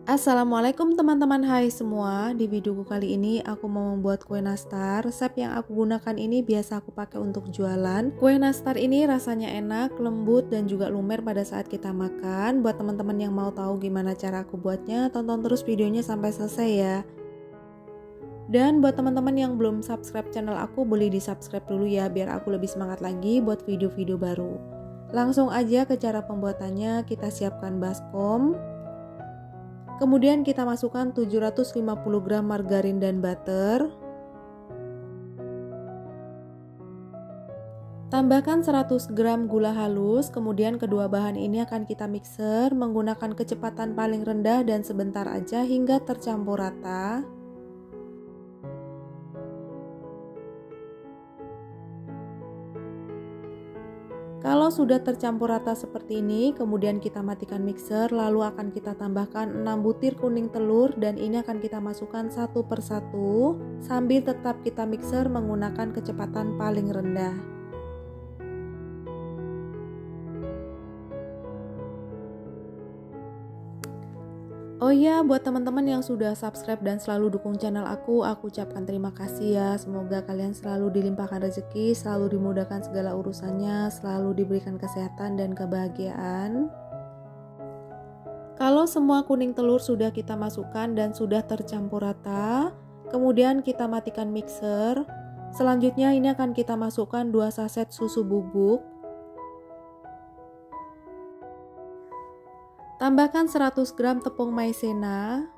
Assalamualaikum teman-teman, hai semua. Di videoku kali ini aku mau membuat kue nastar. Resep yang aku gunakan ini biasa aku pakai untuk jualan. Kue nastar ini rasanya enak, lembut, dan juga lumer pada saat kita makan. Buat teman-teman yang mau tahu gimana cara aku buatnya, tonton terus videonya sampai selesai ya. Dan buat teman-teman yang belum subscribe channel aku, boleh di subscribe dulu ya, biar aku lebih semangat lagi buat video-video baru. Langsung aja ke cara pembuatannya. Kita siapkan baskom. Kemudian kita masukkan 750 gram margarin dan butter. Tambahkan 100 gram gula halus, kemudian kedua bahan ini akan kita mixer menggunakan kecepatan paling rendah dan sebentar aja hingga tercampur rata. Kalau sudah tercampur rata seperti ini, kemudian kita matikan mixer, lalu akan kita tambahkan 6 butir kuning telur dan ini akan kita masukkan satu persatu sambil tetap kita mixer menggunakan kecepatan paling rendah. Oh iya, buat teman-teman yang sudah subscribe dan selalu dukung channel aku ucapkan terima kasih ya. Semoga kalian selalu dilimpahkan rezeki, selalu dimudahkan segala urusannya, selalu diberikan kesehatan dan kebahagiaan. Kalau semua kuning telur sudah kita masukkan dan sudah tercampur rata, kemudian kita matikan mixer. Selanjutnya ini akan kita masukkan 2 saset susu bubuk. Tambahkan 100 gram tepung maizena.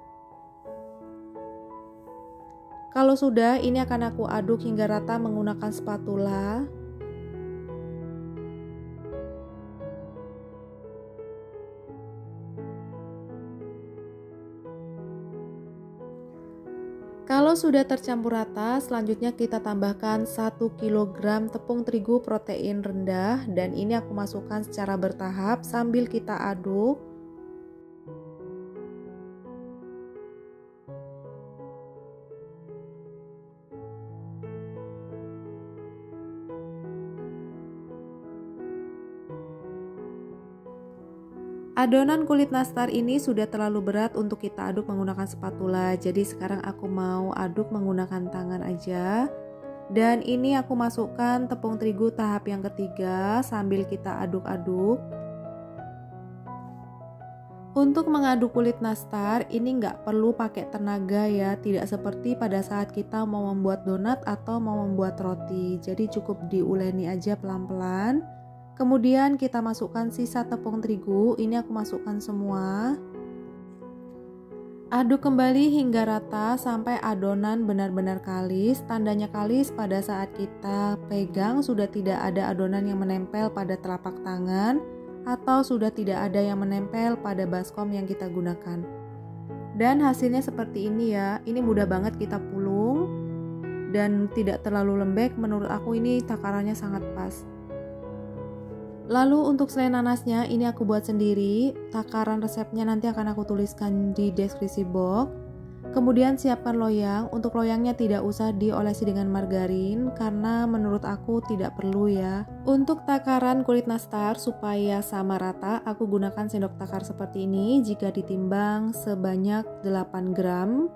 Kalau sudah, ini akan aku aduk hingga rata menggunakan spatula. Kalau sudah tercampur rata, selanjutnya kita tambahkan 1 kg tepung terigu protein rendah dan ini aku masukkan secara bertahap sambil kita aduk. Adonan kulit nastar ini sudah terlalu berat untuk kita aduk menggunakan spatula, jadi sekarang aku mau aduk menggunakan tangan aja. Dan ini aku masukkan tepung terigu tahap yang ketiga sambil kita aduk-aduk. Untuk mengaduk kulit nastar ini nggak perlu pakai tenaga ya, tidak seperti pada saat kita mau membuat donat atau mau membuat roti. Jadi cukup diuleni aja pelan-pelan. Kemudian kita masukkan sisa tepung terigu, ini aku masukkan semua. Aduk kembali hingga rata sampai adonan benar-benar kalis. Tandanya kalis pada saat kita pegang sudah tidak ada adonan yang menempel pada telapak tangan atau sudah tidak ada yang menempel pada baskom yang kita gunakan. Dan hasilnya seperti ini ya, ini mudah banget kita pulung dan tidak terlalu lembek, menurut aku ini takarannya sangat pas. Lalu untuk selai nanasnya ini aku buat sendiri, takaran resepnya nanti akan aku tuliskan di deskripsi box. Kemudian siapkan loyang, untuk loyangnya tidak usah diolesi dengan margarin karena menurut aku tidak perlu ya. Untuk takaran kulit nastar supaya sama rata, aku gunakan sendok takar seperti ini jika ditimbang sebanyak 8 gram.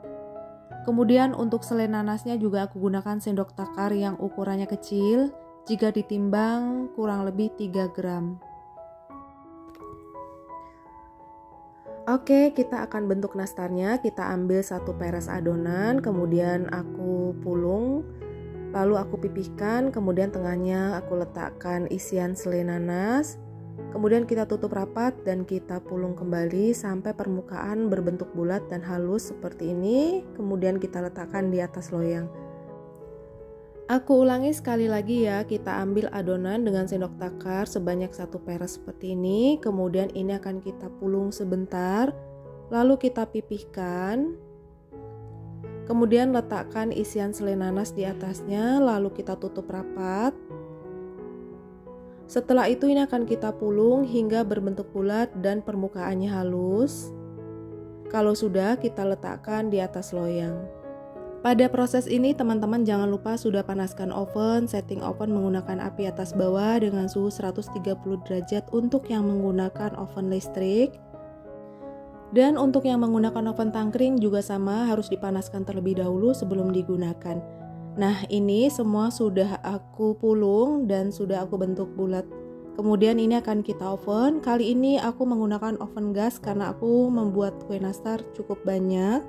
Kemudian untuk selai nanasnya juga aku gunakan sendok takar yang ukurannya kecil. Jika ditimbang kurang lebih 3 gram. Oke, kita akan bentuk nastarnya. Kita ambil satu peres adonan, kemudian aku pulung, lalu aku pipihkan, kemudian tengahnya aku letakkan isian selai nanas. Kemudian kita tutup rapat dan kita pulung kembali sampai permukaan berbentuk bulat dan halus seperti ini. Kemudian kita letakkan di atas loyang. Aku ulangi sekali lagi ya, kita ambil adonan dengan sendok takar sebanyak satu peres seperti ini. Kemudian ini akan kita pulung sebentar, lalu kita pipihkan. Kemudian letakkan isian selai nanas di atasnya, lalu kita tutup rapat. Setelah itu ini akan kita pulung hingga berbentuk bulat dan permukaannya halus. Kalau sudah, kita letakkan di atas loyang. Pada proses ini teman-teman jangan lupa sudah panaskan oven, setting oven menggunakan api atas bawah dengan suhu 130 derajat untuk yang menggunakan oven listrik. Dan untuk yang menggunakan oven tangkring juga sama, harus dipanaskan terlebih dahulu sebelum digunakan. Nah, ini semua sudah aku pulung dan sudah aku bentuk bulat. Kemudian ini akan kita oven. Kali ini aku menggunakan oven gas karena aku membuat kue nastar cukup banyak.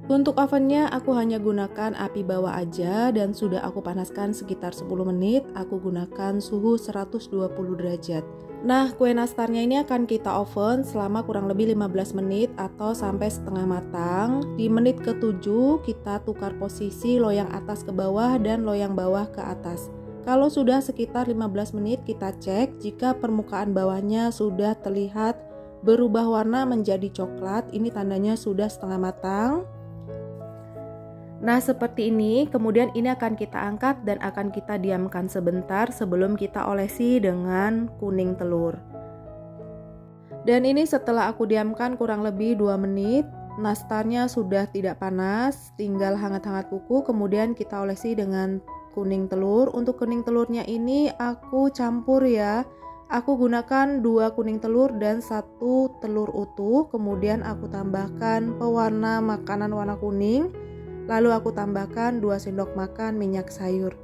Untuk ovennya aku hanya gunakan api bawah aja dan sudah aku panaskan sekitar 10 menit. Aku gunakan suhu 120 derajat. Nah, kue nastarnya ini akan kita oven selama kurang lebih 15 menit atau sampai setengah matang. Di menit ke-7 kita tukar posisi loyang atas ke bawah dan loyang bawah ke atas. Kalau sudah sekitar 15 menit kita cek jika permukaan bawahnya sudah terlihat berubah warna menjadi coklat, ini tandanya sudah setengah matang. Nah, seperti ini. Kemudian ini akan kita angkat dan akan kita diamkan sebentar sebelum kita olesi dengan kuning telur. Dan ini setelah aku diamkan kurang lebih 2 menit, nastarnya sudah tidak panas, tinggal hangat-hangat kuku. Kemudian kita olesi dengan kuning telur. Untuk kuning telurnya ini aku campur ya. Aku gunakan 2 kuning telur dan 1 telur utuh. Kemudian aku tambahkan pewarna makanan warna kuning. Lalu aku tambahkan 2 sendok makan minyak sayur.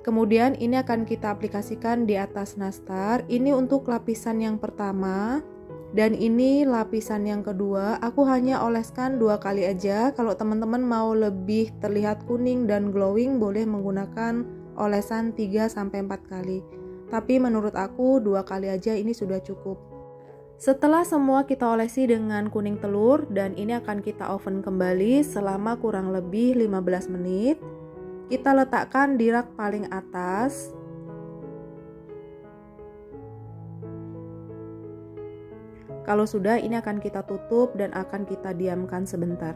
Kemudian ini akan kita aplikasikan di atas nastar. Ini untuk lapisan yang pertama. Dan ini lapisan yang kedua. Aku hanya oleskan 2 kali aja. Kalau teman-teman mau lebih terlihat kuning dan glowing, boleh menggunakan olesan 3-4 kali. Tapi menurut aku 2 kali aja ini sudah cukup. Setelah semua kita olesi dengan kuning telur dan ini akan kita oven kembali selama kurang lebih 15 menit. Kita letakkan di rak paling atas. Kalau sudah, ini akan kita tutup dan akan kita diamkan sebentar.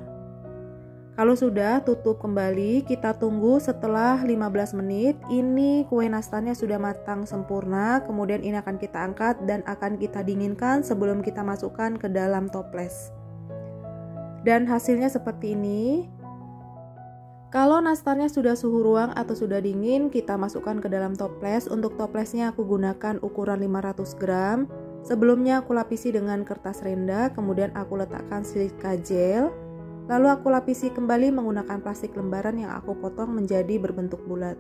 Kalau sudah, tutup kembali, kita tunggu setelah 15 menit. Ini kue nastarnya sudah matang sempurna. Kemudian ini akan kita angkat dan akan kita dinginkan sebelum kita masukkan ke dalam toples. Dan hasilnya seperti ini. Kalau nastarnya sudah suhu ruang atau sudah dingin, kita masukkan ke dalam toples. Untuk toplesnya aku gunakan ukuran 500 gram. Sebelumnya aku lapisi dengan kertas renda, kemudian aku letakkan silika gel. Lalu aku lapisi kembali menggunakan plastik lembaran yang aku potong menjadi berbentuk bulat.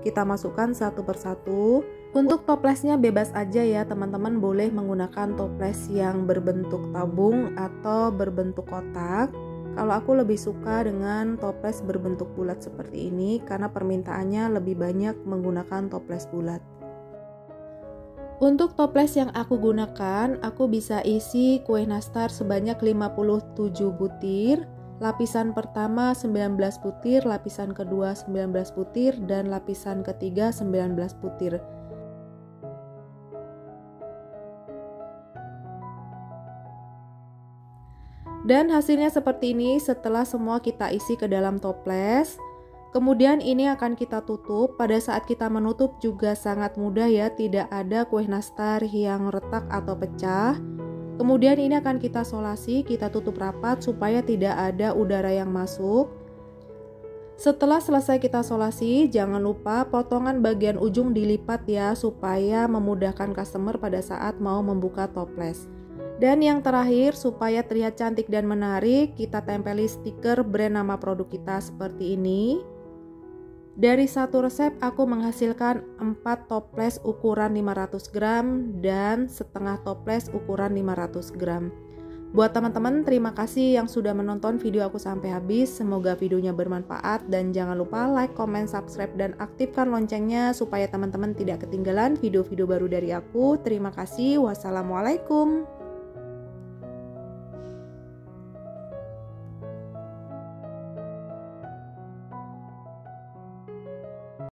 Kita masukkan satu persatu. Untuk toplesnya bebas aja ya, teman-teman boleh menggunakan toples yang berbentuk tabung atau berbentuk kotak. Kalau aku lebih suka dengan toples berbentuk bulat seperti ini karena permintaannya lebih banyak menggunakan toples bulat. Untuk toples yang aku gunakan, aku bisa isi kue nastar sebanyak 57 butir. Lapisan pertama 19 butir, lapisan kedua 19 butir, dan lapisan ketiga 19 butir. Dan hasilnya seperti ini setelah semua kita isi ke dalam toples. Kemudian ini akan kita tutup. Pada saat kita menutup juga sangat mudah ya, tidak ada kue nastar yang retak atau pecah. Kemudian ini akan kita solasi, kita tutup rapat supaya tidak ada udara yang masuk. Setelah selesai kita solasi, jangan lupa potongan bagian ujung dilipat ya, supaya memudahkan customer pada saat mau membuka toples. Dan yang terakhir, supaya terlihat cantik dan menarik, kita tempeli stiker brand nama produk kita seperti ini. Dari satu resep aku menghasilkan 4 toples ukuran 500 gram dan setengah toples ukuran 500 gram. Buat teman-teman, terima kasih yang sudah menonton video aku sampai habis. Semoga videonya bermanfaat dan jangan lupa like, comment, subscribe, dan aktifkan loncengnya supaya teman-teman tidak ketinggalan video-video baru dari aku. Terima kasih. Wassalamualaikum.